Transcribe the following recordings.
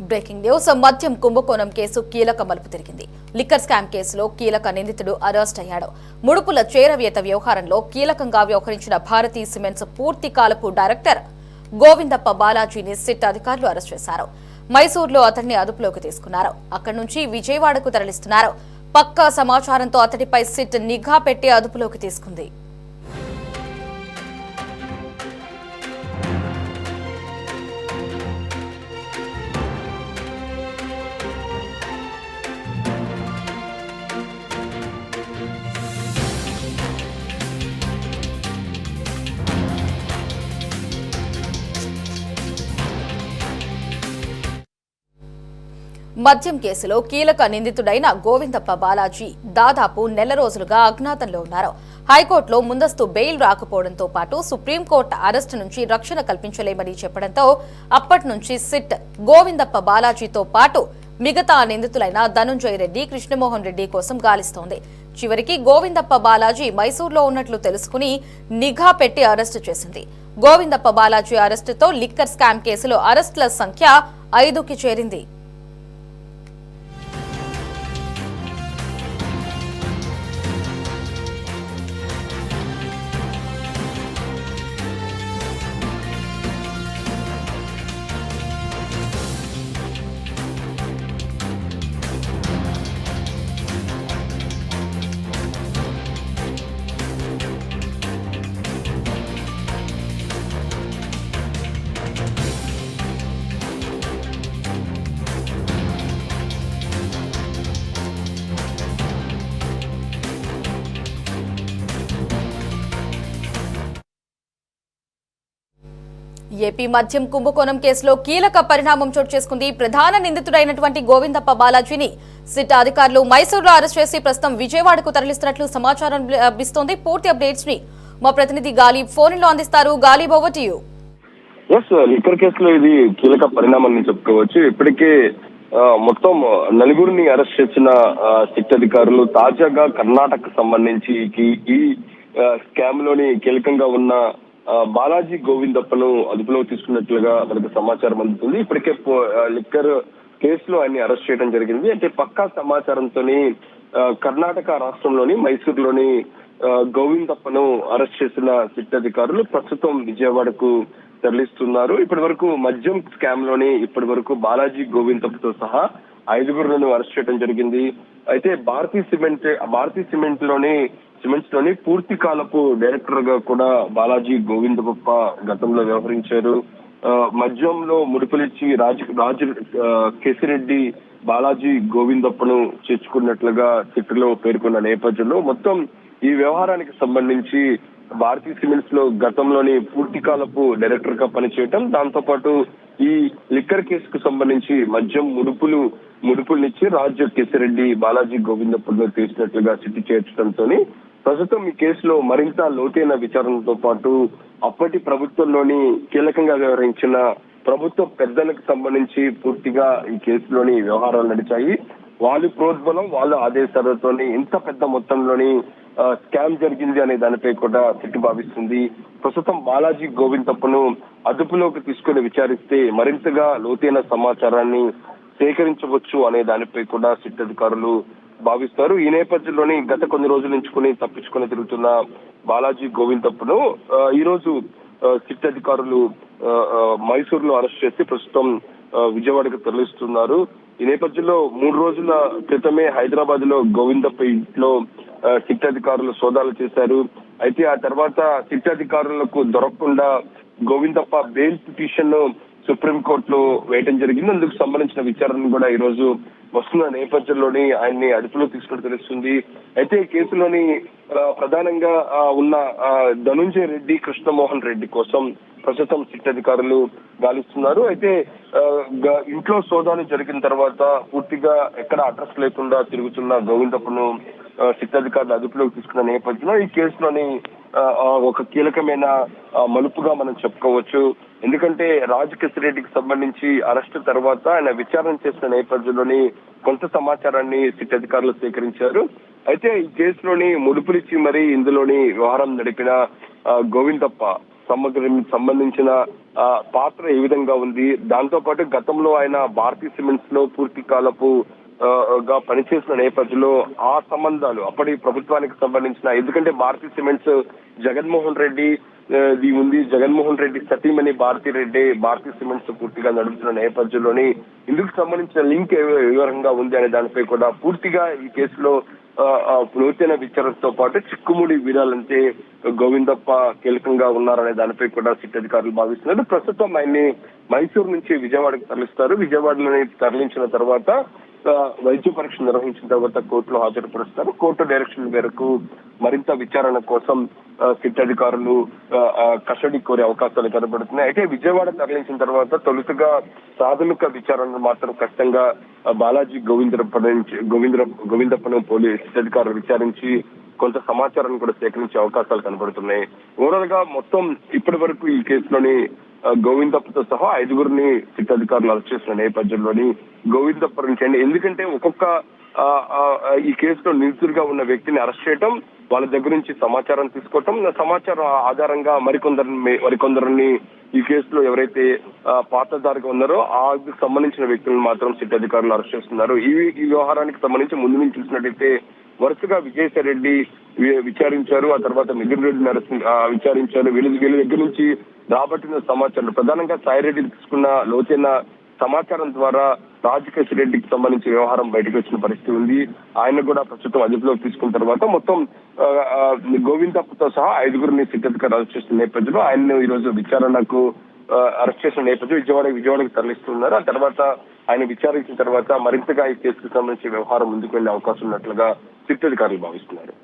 Breaking news మద్యం కుంభకోణం case కీలక మలుపు తిరిగింది. లిక్కర్ స్కామ్ కేసులో కీలక నిందితుడు అరెస్ట్ అయ్యాడు. ముడుపుల చేరవేత వ్యవహారంలో కీలకంగా వ్యవహరించిన భారతీ సిమెంట్స్ పూర్తి కాలపు డైరెక్టర్ గోవిందప్ప బాలాజీని సిట్ అధికారులు అరెస్ట్ చేశారు. మైసూర్లో అతన్ని అదుపులోకి తీసుకున్నారు. అక్కడి నుంచి విజయవాడకు తరలిస్తున్నారు. పక్కా సమాచారంతో అతడిపై సిట్ నిఘా పెట్టి అదుపులోకి తీసుకుంది. మద్యం కేసులో కీలక నిందితుడైన గోవిందప్ప బాలాజీ దాదాపు నెల రోజులుగా అజ్ఞాతంలో ఉన్నారు. హైకోర్టులో ముందస్తు బెయిల్ రాకపోవడంతో పాటు సుప్రీంకోర్టు అరెస్టు నుంచి రక్షణ కల్పించలేమని చెప్పడంతో అప్పటి నుంచి సిట్ గోవిందప్ప బాలాజీతో పాటు మిగతా నిందితులైన ధనుంజయ రెడ్డి, కృష్ణమోహన్ రెడ్డి కోసం గాలిస్తోంది. చివరికి గోవిందప్ప బాలాజీ మైసూర్లో ఉన్నట్లు తెలుసుకుని నిఘా పెట్టి అరెస్టు చేసింది. గోవిందప్ప బాలాజీ అరెస్టుతో లిక్కర్ స్కామ్ కేసులో అరెస్టుల సంఖ్య 5కి చేరింది. ఏపీ మద్యం కుంభకోణం కేసులో కీలక పరిణామం చోటు చేసుకుంది. ప్రధాన నిందితుడైనటువంటి గోవిందప్ప బాలాజీని సిట్ అధికారులు మైసూర్లో అరెస్ట్ చేసి ప్రస్తుతం విజయవాడకు తరలిస్తున్నట్లు సమాచారం లభిస్తోంది. పూర్తి అప్డేట్స్ ని మా ప్రతినిధి గాలిబ్ ఫోన్ లో అందిస్తారు. Ghalib, over to you. Liquor కేసులో ఇది కీలక పరిణామం చెప్పుకోవచ్చు. ఇప్పటికే మొత్తం నలుగురిని అరెస్ట్ చేసిన సిట్ అధికారులు తాజాగా కర్ణాటక సంబంధించి ఈ స్కామ్ లోని కీలకంగా ఉన్న బాలాజీ గోవిందప్పను అదుపులో తీసుకున్నట్లుగా మనకు సమాచారం అందుతుంది. ఇప్పటికే లిక్కర్ కేసులో ఆయన్ని అరెస్ట్ చేయడం జరిగింది. అంటే పక్కా సమాచారంతో కర్ణాటక రాష్ట్రంలోని మైసూర్లోని గోవిందప్పను అరెస్ట్ చేసిన సిట్ అధికారులు ప్రస్తుతం విజయవాడకు తరలిస్తున్నారు. ఇప్పటి వరకు మద్యం స్కామ్ లోని ఇప్పటి వరకు బాలాజీ గోవిందప్పతో సహా 5గురులను అరెస్ట్ చేయడం జరిగింది. అయితే భారతీ సిమెంట్స్ లోని పూర్తి కాలపు డైరెక్టర్ గా కూడా బాలాజీ గోవిందప్ప గతంలో వ్యవహరించారు. మద్యంలో ముడుపులిచ్చి రాజు కేసిరెడ్డి బాలాజీ గోవిందప్పను చేర్చుకున్నట్లుగా సిట్లో పేర్కొన్న నేపథ్యంలో మొత్తం ఈ వ్యవహారానికి సంబంధించి భారతీ సిమెంట్స్ లో గతంలోని పూర్తి కాలపు డైరెక్టర్ గా పనిచేయటం, దాంతో పాటు ఈ లిక్కర్ కేసుకు సంబంధించి మద్యం ముడుపులనిచ్చి రాజు కేసిరెడ్డి బాలాజీ గోవిందప్పను తీసినట్లుగా సిట్టి చేర్చడంతో ప్రస్తుతం ఈ కేసులో మరింత లోతైన విచారణతో పాటు అప్పటి ప్రభుత్వంలోని కీలకంగా వ్యవహరించిన ప్రభుత్వ పెద్దలకు సంబంధించి పూర్తిగా ఈ కేసులోని వ్యవహారాలు నడిచాయి. వాళ్ళ ప్రోద్బలం, వాళ్ళ ఆదేశాలతో ఇంత పెద్ద మొత్తంలోని స్కామ్ జరిగింది అనే దానిపై కూడా సిట్టు భావిస్తుంది. ప్రస్తుతం బాలాజీ గోవిందప్పను అదుపులోకి తీసుకుని విచారిస్తే మరింతగా లోతైన సమాచారాన్ని సేకరించవచ్చు అనే దానిపై కూడా సిట్ అధికారులు భావిస్తారు. ఈ నేపథ్యంలోని గత కొన్ని రోజుల నుంచి తప్పించుకుని తిరుగుతున్న బాలాజీ గోవిందప్పను ఈ రోజు సిట్ అధికారులు మైసూర్ లో అరెస్ట్ చేసి ప్రస్తుతం విజయవాడకు తరలిస్తున్నారు. ఈ నేపథ్యంలో 3 రోజుల క్రితమే హైదరాబాద్ లో గోవిందప్ప ఇంట్లో సిట్ అధికారులు సోదాలు చేశారు. అయితే ఆ తర్వాత సిట్ అధికారులకు దొరకకుండా గోవిందప్ప బెయిల్ పిటిషన్ సుప్రీంకోర్టులో వేయడం జరిగింది. అందుకు సంబంధించిన విచారణ కూడా ఈ రోజు వస్తున్న నేపథ్యంలోని ఆయన్ని అదుపులో తీసుకుని తెలుస్తుంది. అయితే ఈ కేసులోని ప్రధానంగా ఉన్న ధనుంజయ రెడ్డి, కృష్ణమోహన్ రెడ్డి కోసం ప్రస్తుతం సిట్ అధికారులు గాలిస్తున్నారు. అయితే ఇంట్లో సోదాలు జరిగిన తర్వాత పూర్తిగా ఎక్కడ అడ్రస్ లేకుండా తిరుగుతున్న గోవిందప్పను సిట్ అధికారులు అదుపులోకి తీసుకున్న నేపథ్యంలో ఈ కేసులోని ఒక కీలకమైన మలుపుగా మనం చెప్పుకోవచ్చు. ఎందుకంటే రాజు కేసిరెడ్డికి సంబంధించి అరెస్టు తర్వాత ఆయన విచారణ చేసిన నేపథ్యంలోని కొంత సమాచారాన్ని సిట్ అధికారులు సేకరించారు. అయితే ఈ కేసులోని ముడుపులిచ్చి మరీ ఇందులోని వ్యవహారం నడిపిన గోవిందప్ప సంబంధించిన పాత్ర ఏ విధంగా ఉంది, దాంతో పాటు గతంలో ఆయన భారతీయ సిమెంట్స్ లో పూర్తి కాలపు గా పనిచేసిన నేపథ్యంలో ఆ సంబంధాలు అప్పటి ప్రభుత్వానికి సంబంధించిన, ఎందుకంటే భారతీయ సిమెంట్స్ జగన్మోహన్ రెడ్డి ఉంది, జగన్మోహన్ రెడ్డి సతీమణి భారతీ రెడ్డి భారతీయ సిమెంట్స్ పూర్తిగా నడుపుతున్న నేపథ్యంలోని ఇందుకు సంబంధించిన లింక్ ఏ వివరంగా ఉంది అనే దానిపై కూడా పూర్తిగా ఈ కేసులో లోతైన విచారణతో పాటు చిక్కుముడి వీరాలంటే గోవిందప్ప కీలకంగా ఉన్నారనే దానిపై కూడా సిట్ అధికారులు భావిస్తున్నారు. ప్రస్తుతం ఆయన్ని మైసూరు నుంచి విజయవాడకు తరలిస్తారు. విజయవాడలోని తరలించిన తర్వాత వైద్య పరీక్ష నిర్వహించిన తర్వాత కోర్టులో హాజరుపరుస్తారు. కోర్టు డైరెక్షన్ మేరకు మరింత విచారణ కోసం సిట్ అధికారులు కస్టడీ కోరే అవకాశాలు కనబడుతున్నాయి. అయితే విజయవాడ తరలించిన తర్వాత తొలుతగా ప్రాథమిక విచారణ మాత్రం ఖచ్చితంగా బాలాజీ గోవిందప్పను పోలీస్ సిట్ అధికారులు విచారించి కొంత సమాచారాన్ని కూడా సేకరించే అవకాశాలు కనబడుతున్నాయి. ఓవరాల్ గా మొత్తం ఇప్పటి వరకు ఈ కేసులోని గోవిందప్పతో సహా 5గురిని సిట్ అధికారులు అరెస్ట్ చేసిన నేపథ్యంలోని గోవిందప్ప నుంచి ఎందుకంటే ఒక్కొక్క ఈ కేసులో నిందితుడిగా ఉన్న వ్యక్తిని అరెస్ట్ చేయడం, వాళ్ళ దగ్గర నుంచి సమాచారం తీసుకోవటం, సమాచారం ఆధారంగా మరికొందరిని ఈ కేసులో ఎవరైతే పాత్రధారిగా ఉన్నారో ఆ సంబంధించిన వ్యక్తులను మాత్రం సిట్ అధికారులు అరెస్ట్ చేస్తున్నారు. ఈ వ్యవహారానికి సంబంధించి ముందు నుంచి చూసినట్టయితే వరుసగా విజయసాయి రెడ్డి విచారించారు, ఆ తర్వాత మిథున్ రెడ్డిని విచారించారు. వీళ్ళ దగ్గర నుంచి రాబట్టిన సమాచారం ప్రధానంగా సాయిరెడ్డి తీసుకున్న లోతైన సమాచారం ద్వారా రాజకేశ్ రెడ్డికి సంబంధించిన వ్యవహారం బయటకు వచ్చిన పరిస్థితి ఉంది. ఆయన కూడా ప్రస్తుతం అదుపులోకి తీసుకున్న తర్వాత మొత్తం గోవిందప్పతో సహా 5గురిని సిట్ అధికారులు అరెస్ట్ చేసిన నేపథ్యంలో ఆయన ఈ రోజు విచారణకు అరెస్ట్ చేసిన నేపథ్యం విజయవాడకు తరలిస్తున్నారు. ఆ తర్వాత ఆయన విచారించిన తర్వాత మరింతగా ఈ కేసుకు సంబంధించి వ్యవహారం ముందుకు వెళ్లే అవకాశం ఉన్నట్లుగా సిట్ అధికారులు భావిస్తున్నారు.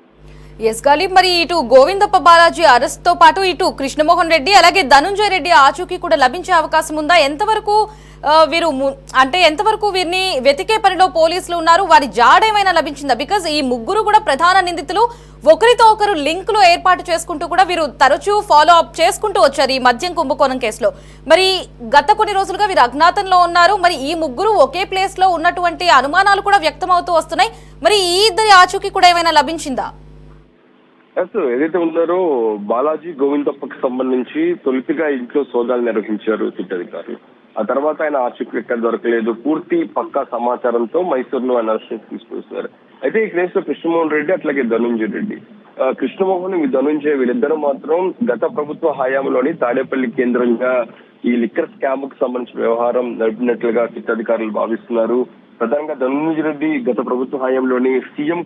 ఎస్ గాలి, మరి ఇటు గోవిందప్ప బాలాజీ అరెస్ట్ తో పాటు ఇటు కృష్ణమోహన్ రెడ్డి అలాగే ధనుంజయ రెడ్డి ఆచూకీ కూడా లభించే అవకాశం ఉందా? ఎంతవరకు ఎంతవరకు వీరిని వెతికే పనిలో పోలీసులు ఉన్నారు? వారి జాడేమైనా లభించిందా? బికాజ్ ఈ ముగ్గురు కూడా ప్రధాన నిందితులు, ఒకరితో ఒకరు లింకులు ఏర్పాటు చేసుకుంటూ కూడా వీరు తరచూ ఫాలో అప్ చేసుకుంటూ వచ్చారు ఈ మద్యం కుంభకోణం కేసులో. మరి గత కొన్ని రోజులుగా వీరు అజ్ఞాతంలో ఉన్నారు. మరి ఈ ముగ్గురు ఒకే ప్లేస్ లో ఉన్నటువంటి అనుమానాలు కూడా వ్యక్తమవుతూ వస్తున్నాయి. మరి ఈ ఇద్దరి ఆచూకీ కూడా ఏమైనా లభించిందా? ఏదైతే ఉన్నారో బాలాజీ గోవిందప్పకి సంబంధించి తొలితిగా ఇంట్లో సోదాలు నిర్వహించారు సిట్ అధికారులు. ఆ తర్వాత ఆయన ఆచూకీ ఎక్కడ దొరకలేదు. పూర్తి పక్కా సమాచారంతో మైసూరులో ఆయన అరెస్ట్ తీసుకొస్తారు. అయితే ఈ కేసులో కృష్ణమోహన్ రెడ్డి అట్లాగే ధనుంజయ రెడ్డి, కృష్ణమోహన్ ధనుంజయ వీళ్ళిద్దరూ మాత్రం గత ప్రభుత్వ హయాంలోని తాడేపల్లి కేంద్రంగా ఈ లిక్కర్ స్కామ్ కు సంబంధించిన వ్యవహారం నడిపినట్లుగా సిట్ అధికారులు భావిస్తున్నారు. ప్రధానంగా ధనుంజయ రెడ్డి గత ప్రభుత్వ హయాంలోని సీఎం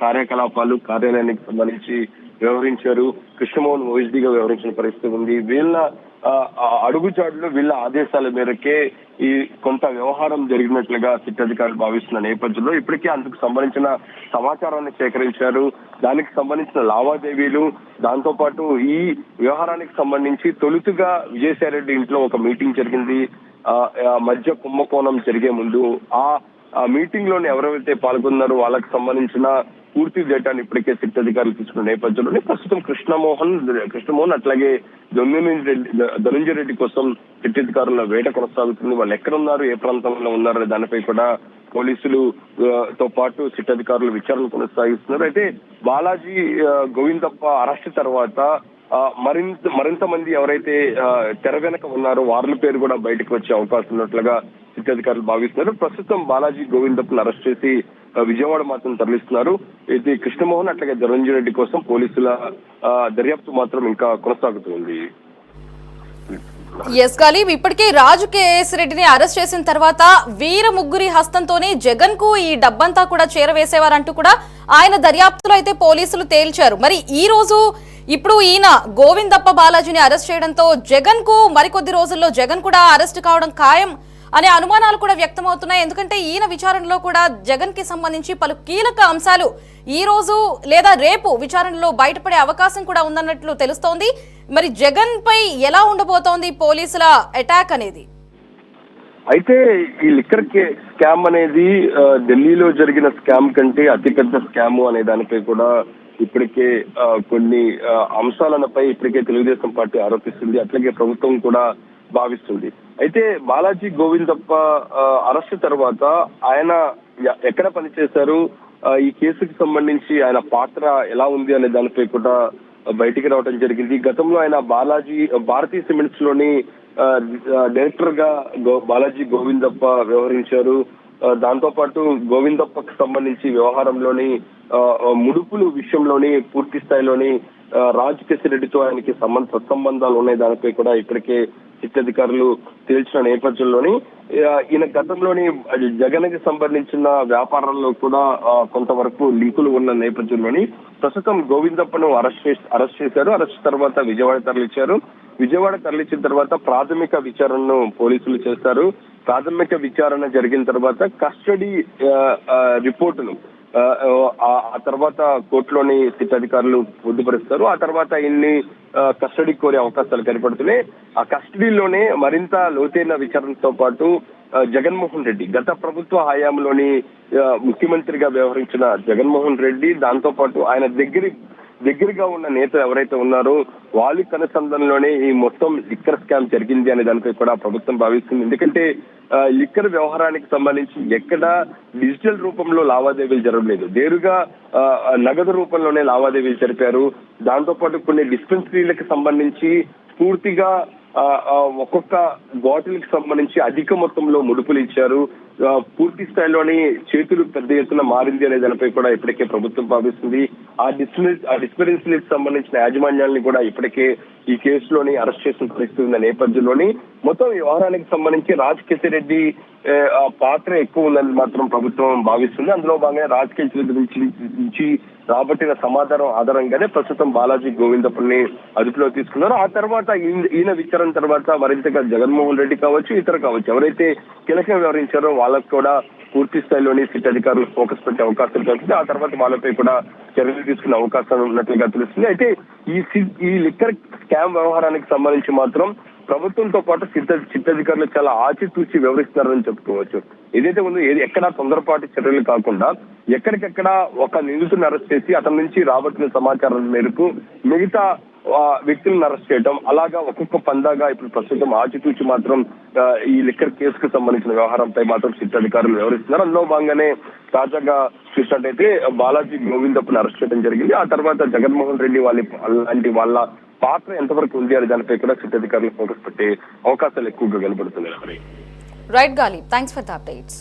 కార్యకలాపాలు కార్యాలయానికి సంబంధించి వ్యవహరించారు. కృష్ణమోహన్ ఓఎస్డీగా వ్యవహరించిన పరిస్థితి ఉంది. వీళ్ళ అడుగుజాడులో వీళ్ళ ఆదేశాల మేరకే ఈ కొంత వ్యవహారం జరిగినట్లుగా సిట్ అధికారులు భావిస్తున్న నేపథ్యంలో ఇప్పటికే అందుకు సంబంధించిన సమాచారాన్ని సేకరించారు. దానికి సంబంధించిన లావాదేవీలు, దాంతో పాటు ఈ వ్యవహారానికి సంబంధించి తొలుతుగా విజయసాయి రెడ్డి ఇంట్లో ఒక మీటింగ్ జరిగింది. మధ్య కుంభకోణం జరిగే ముందు ఆ మీటింగ్ లోని ఎవరైతే పాల్గొన్నారో వాళ్ళకి సంబంధించిన పూర్తి డేటాను ఇప్పటికే సిట్ అధికారులు తీసుకున్న నేపథ్యంలోనే ప్రస్తుతం కృష్ణమోహన్ అట్లాగే ధనుంజయ రెడ్డి కోసం సిట్ అధికారుల వేట కొనసాగుతుంది. వాళ్ళు ఎక్కడున్నారు, ఏ ప్రాంతంలో ఉన్నారనే దానిపై కూడా పోలీసులు తో పాటు సిట్ అధికారులు విచారణ కొనసాగిస్తున్నారు. అయితే బాలాజీ గోవిందప్ప అరెస్ట్ తర్వాత మరింత మంది ఎవరైతే తెర వెనక ఉన్నారో వాళ్ళ పేరు కూడా బయటకు వచ్చే అవకాశం ఉన్నట్లుగా సిట్ అధికారులు భావిస్తున్నారు. ప్రస్తుతం బాలాజీ గోవిందప్పను అరెస్ట్ చేసి విజయవాడ మాత్రం తరలిస్తున్నారు. ఇది కృష్ణమోహన్ అట్లాగే ధనంజయ రెడ్డి కోసం పోలీసుల దర్యాప్తు మాత్రం ఇంకా కొనసాగుతుంది. ఎస్ గాలిబ్, ఇప్పటికే రాజకేశ్ రెడ్డిని అరెస్ట్ చేసిన తర్వాత వీర ముగ్గురి హస్తంతోనే జగన్ కు ఈ డబ్బంతా కూడా చేరవేసేవారంటూ కూడా ఆయన దర్యాప్తులో అయితే పోలీసులు తేల్చారు. మరి ఈ రోజు ఇప్పుడు ఈయన గోవిందప్ప బాలాజీని అరెస్ట్ చేయడంతో జగన్ కు మరికొద్ది రోజుల్లో జగన్ కూడా అరెస్ట్ కావడం ఖాయం అనే అనుమానాలు కూడా వ్యక్తమవుతున్నాయి. ఎందుకంటే ఈయన విచారణలో కూడా జగన్ కి సంబంధించి పలు కీలక అంశాలు ఈ రోజు లేదా రేపు విచారణలో బయటపడే అవకాశం కూడా ఉందన్నట్లు తెలుస్తోంది. మరి జగన్ పై ఎలా ఉండబోతోంది పోలీసుల అటాక్ అనేది? అయితే ఈ లిక్కర్ స్కామ్ అనేది ఢిల్లీలో జరిగిన స్కామ్ కంటే అతిపెద్ద స్కామ్ అనే దానిపై కూడా ఇప్పటికే కొన్ని అంశాలపై ఇప్పటికే తెలుగుదేశం పార్టీ ఆరోపిస్తుంది, అట్లాగే ప్రభుత్వం కూడా భావిస్తుంది. అయితే బాలాజీ గోవిందప్ప అరెస్ట్ తర్వాత ఆయన ఎక్కడ పనిచేశారు, ఈ కేసుకి సంబంధించి ఆయన పాత్ర ఎలా ఉంది అనే దానిపై కూడా బయటికి రావడం జరిగింది. గతంలో ఆయన భారతీయ సిమెంట్స్ లోని డైరెక్టర్ గా బాలాజీ గోవిందప్ప వ్యవహరించారు. దాంతో పాటు గోవిందప్పకు సంబంధించి వ్యవహారంలోని ముడుపులు విషయంలోని పూర్తి స్థాయిలోని రాజ్ కెసిరెడ్డితో ఆయనకి సత్సంబంధాలు ఉన్నాయి. దానిపై కూడా ఇప్పటికే సిట్ తేల్చిన నేపథ్యంలోని ఈయన గతంలోని జగన్కి సంబంధించిన వ్యాపారాల్లో కూడా కొంతవరకు లీకులు ఉన్న నేపథ్యంలోని ప్రస్తుతం గోవిందప్పను అరెస్ట్ చేశారు. అరెస్ట్ తర్వాత విజయవాడ తరలించారు. విజయవాడ తరలించిన తర్వాత ప్రాథమిక విచారణను పోలీసులు చేస్తారు. ప్రాథమిక విచారణ జరిగిన తర్వాత కస్టడీ రిపోర్టును ఆ తర్వాత కోర్టులోని సిట్ అధికారులు పొందుపరుస్తారు. ఆ తర్వాత ఇన్ని కస్టడీ కోరే అవకాశాలు కనపడుతున్నాయి. ఆ కస్టడీలోనే మరింత లోతైన విచారణతో పాటు జగన్మోహన్ రెడ్డి గత ప్రభుత్వ హయాంలోని ముఖ్యమంత్రిగా వ్యవహరించిన జగన్మోహన్ రెడ్డి, దాంతో పాటు ఆయన దగ్గరగా ఉన్న నేతలు ఎవరైతే ఉన్నారో వాళ్ళ కనుసంధానంలోనే ఈ మొత్తం లిక్కర్ స్కామ్ జరిగింది అనే దానిపై కూడా ప్రభుత్వం భావిస్తుంది. ఎందుకంటే లిక్కర్ వ్యవహారానికి సంబంధించి ఎక్కడ డిజిటల్ రూపంలో లావాదేవీలు జరగలేదు, నేరుగా నగదు రూపంలోనే లావాదేవీలు జరిపారు. దాంతో పాటు కొన్ని డిస్పెన్సరీలకు సంబంధించి పూర్తిగా ఒక్కొక్క బాటిల్ కి సంబంధించి అధిక మొత్తంలో ముడుపులు ఇచ్చారు. పూర్తి స్థాయిలోని చేతులు పెద్ద ఎత్తున మారింది అనే దానిపై కూడా ఇప్పటికే ప్రభుత్వం భావిస్తుంది. ఆ డిస్పెన్సరీకి సంబంధించిన యాజమాన్యాన్ని కూడా ఇప్పటికే ఈ కేసులోని అరెస్ట్ చేసిన పరిస్థితి ఉన్న నేపథ్యంలోని మొత్తం వ్యవహారానికి సంబంధించి రాజ్ కెసిరెడ్డి పాత్ర ఎక్కువ ఉందని మాత్రం ప్రభుత్వం భావిస్తుంది. అందులో భాగంగా రాజ్ కెసిరెడ్డి నుంచి రాబట్టిన సమాచారం ఆధారంగానే ప్రస్తుతం బాలాజీ గోవిందప్పని అదుపులో తీసుకున్నారు. ఆ తర్వాత ఈయన విచారణ తర్వాత మరింతగా జగన్మోహన్ రెడ్డి కావచ్చు, ఇతర కావచ్చు ఎవరైతే కీలకంగా వ్యవహరించారో వాళ్ళకు కూడా పూర్తి స్థాయిలోని సిట్ అధికారులు ఫోకస్ పెట్టే అవకాశం కలుగుతుంది. ఆ తర్వాత వాళ్ళపై కూడా చర్యలు తీసుకునే అవకాశం ఉన్నట్లుగా తెలుస్తుంది. అయితే ఈ లిక్కర్ స్కామ్ వ్యవహారానికి సంబంధించి మాత్రం ప్రభుత్వంతో పాటు సిట్ అధికారులు చాలా ఆచితూచి వ్యవహరిస్తున్నారని చెప్పుకోవచ్చు. ఏదైతే ఉందో ఎక్కడా తొందరపాటు చర్యలు కాకుండా ఎక్కడికెక్కడ ఒక నిందితుడిని అరెస్ట్ చేసి అతని నుంచి రాబట్టిన సమాచారం మేరకు మిగతా వ్యక్తులను అరెస్ట్ చేయడం, అలాగా ఒక్కొక్క పందాగా ఇప్పుడు ప్రస్తుతం ఆచితూచి మాత్రం ఈ లిక్కర్ కేసుకు సంబంధించిన వ్యవహారంపై మాత్రం సిట్ అధికారులు వ్యవహరిస్తున్నారు. అందులో భాగంగానే తాజాగా చూసినట్టయితే బాలాజీ గోవిందప్పని అరెస్ట్ చేయడం జరిగింది. ఆ తర్వాత జగన్మోహన్ రెడ్డి వాళ్ళ పాత్ర ఎంతవరకు ఉంది అనే దానిపై కూడా సిట్ అధికారులు ఫోకస్ పెట్టే అవకాశాలు ఎక్కువగా కనబడుతున్నాయి. రైట్ గాలి, థ్యాంక్స్ ఫర్ ద అప్డేట్స్.